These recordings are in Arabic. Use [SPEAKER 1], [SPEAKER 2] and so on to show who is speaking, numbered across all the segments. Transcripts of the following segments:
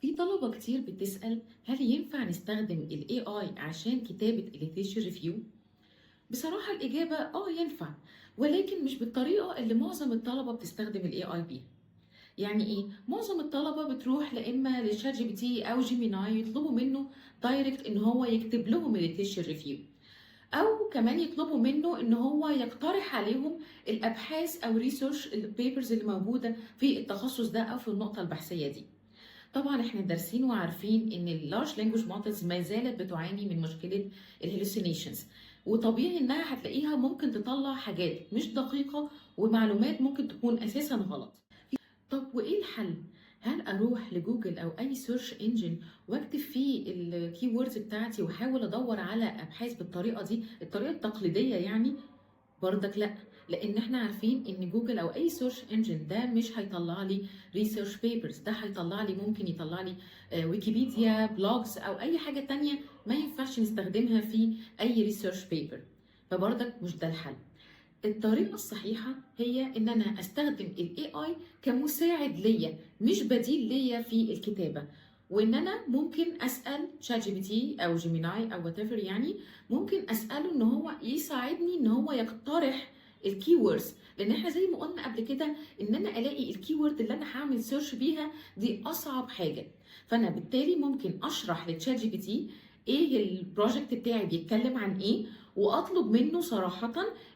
[SPEAKER 1] في طلبة كتير بتسأل هل ينفع نستخدم ال AI عشان كتابة الليتريتشر ريفيو؟ بصراحة الإجابة ينفع، ولكن مش بالطريقة اللي معظم الطلبة بتستخدم ال AI بيها. يعني إيه؟ معظم الطلبة بتروح لا إما لشات جي بي تي أو جيميناي يطلبوا منه دايركت إن هو يكتب لهم الليتريتشر ريفيو، أو كمان يطلبوا منه إن هو يقترح عليهم الأبحاث أو ريسيرش البيبرز اللي موجودة في التخصص ده أو في النقطة البحثية دي. طبعا احنا دارسين وعارفين ان اللارج لانجوج مودلز ما زالت بتعاني من مشكله الهلوسينيشنز، وطبيعي انها هتلاقيها ممكن تطلع حاجات مش دقيقه ومعلومات ممكن تكون اساسا غلط. طب وايه الحل؟ هل اروح لجوجل او اي سيرش انجن واكتب فيه الكي ووردز بتاعتي واحاول ادور على ابحاث بالطريقه دي، الطريقه التقليديه يعني؟ برضك لا، لان احنا عارفين ان جوجل او اي سيرش انجن ده مش هيطلع لي ريسيرش بيبرز، ده هيطلع لي ممكن يطلع لي ويكيبيديا بلوجز او اي حاجه تانية ما ينفعش نستخدمها في اي ريسيرش بيبر. فبرضك مش ده الحل. الطريقه الصحيحه هي ان انا استخدم الاي اي كمساعد ليا مش بديل ليا في الكتابه، وان انا ممكن اسال شات جي بي تي او جيميناي او وات ايفر، يعني ممكن اساله ان هو يساعدني ان هو يقترح الكي ووردز، لان احنا زي ما قلنا قبل كده ان انا الاقي الكي وورد اللي انا هعمل سيرش بيها دي اصعب حاجه. فانا بالتالي ممكن اشرح لتشات جي بي تي ايه البروجكت بتاعي بيتكلم عن ايه، واطلب منه صراحه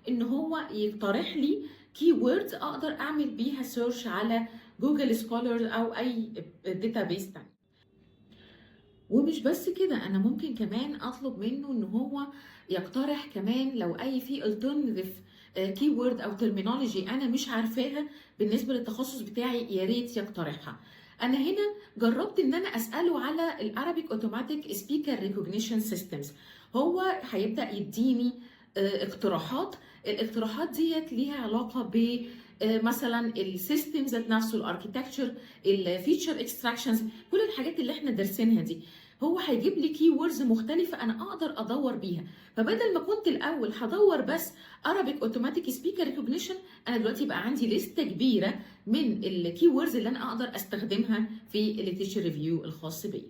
[SPEAKER 1] ان هو يقترح لي كي ووردز اقدر اعمل بيها سيرش على جوجل سكولر او اي داتابيس تاني. ومش بس كده، انا ممكن كمان اطلب منه ان هو يقترح كمان لو اي في alternative كي وورد او terminology انا مش عارفاها بالنسبه للتخصص بتاعي، يا ريت يقترحها. انا هنا جربت ان انا اساله على الارابيك اوتوماتيك سبيكر ريكوجنيشن سيستمز، هو هيبدا يديني اقتراحات. الاقتراحات ديت ليها علاقه ب مثلا السيستم ذات نفسه، الاركيتكتشر، الفيتشر اكستراكشنز، كل الحاجات اللي احنا دارسينها دي. هو هيجيب لي كي ووردز مختلفه انا اقدر ادور بيها. فبدل ما كنت الاول هدور بس Arabic Automatic Speaker Recognition، انا دلوقتي بقى عندي لسته كبيره من الكي ووردز اللي انا اقدر استخدمها في الليتريتشر ريفيو الخاص بيا.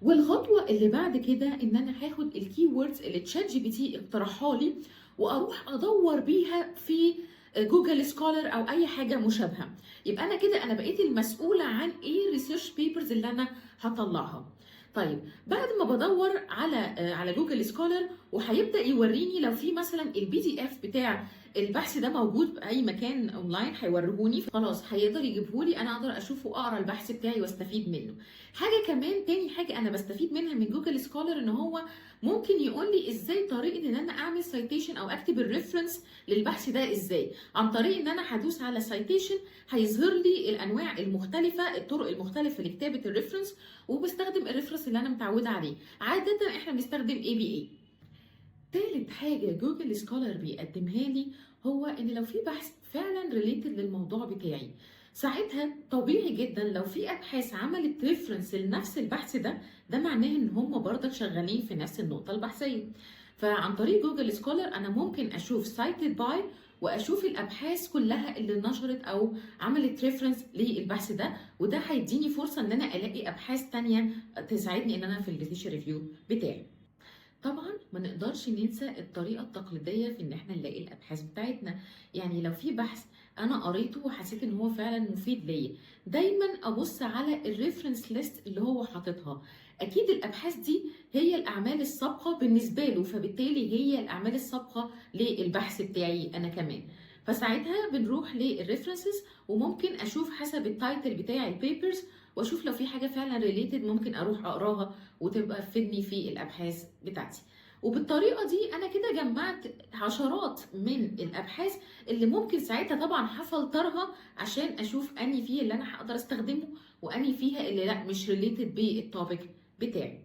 [SPEAKER 1] والخطوه اللي بعد كده ان انا هاخد الكي ووردز اللي تشات جي بي تي اقترحها لي واروح ادور بيها في جوجل سكولر او اي حاجه مشابهه. يبقى انا كده انا بقيت المسؤوله عن ايه الريسيرش بيبرز اللي انا هطلعها. طيب بعد ما بدور على جوجل سكولر وهيبدا يوريني لو في مثلا البي دي اف بتاع البحث ده موجود في اي مكان اونلاين هيوريهوني، خلاص هيقدر يجيبهولي انا اقدر اشوفه واقرا البحث بتاعي واستفيد منه. حاجه كمان، تاني حاجه انا بستفيد منها من جوجل سكولر ان هو ممكن يقول لي ازاي طريقه ان انا اعمل سايتيشن او اكتب الريفرنس للبحث ده ازاي. عن طريق ان انا هدوس على سايتيشن هيظهر لي الانواع المختلفه، الطرق المختلفه لكتابه الريفرنس، وبستخدم الريفرنس اللي انا متعوده عليه. عاده احنا بنستخدم اي بي اي. تالت حاجة جوجل سكولر بيقدمها لي هو ان لو في بحث فعلا ريليتد للموضوع بتاعي، ساعتها طبيعي جدا لو في ابحاث عملت ريفرنس لنفس البحث ده، ده معناه ان هم برضك شغالين في نفس النقطة البحثية. فعن طريق جوجل سكولر انا ممكن اشوف سايتد باي واشوف الابحاث كلها اللي نشرت او عملت ريفرنس للبحث ده، وده هيديني فرصة ان انا الاقي ابحاث تانية تساعدني ان انا في الليتريتشر ريفيو بتاعي. طبعا ما نقدرش ننسى الطريقة التقليدية في ان احنا نلاقي الابحاث بتاعتنا. يعني لو في بحث انا قريته وحسيت ان هو فعلا مفيد ليا، دايما ابص على الريفرنس ليست اللي هو حاططها. اكيد الابحاث دي هي الاعمال السابقة بالنسبة له، فبالتالي هي الاعمال السابقة للبحث بتاعي انا كمان. فساعتها بنروح للريفرنسز وممكن اشوف حسب التايتل بتاع البيبرز، واشوف لو في حاجه فعلا ريليتد ممكن اروح اقراها وتبقى تفيدني في الابحاث بتاعتي. وبالطريقه دي انا كده جمعت عشرات من الابحاث اللي ممكن ساعتها طبعا هفلترها عشان اشوف اني فيه اللي انا هقدر استخدمه واني فيها اللي لا مش ريليتد بالتوبيك بتاعي.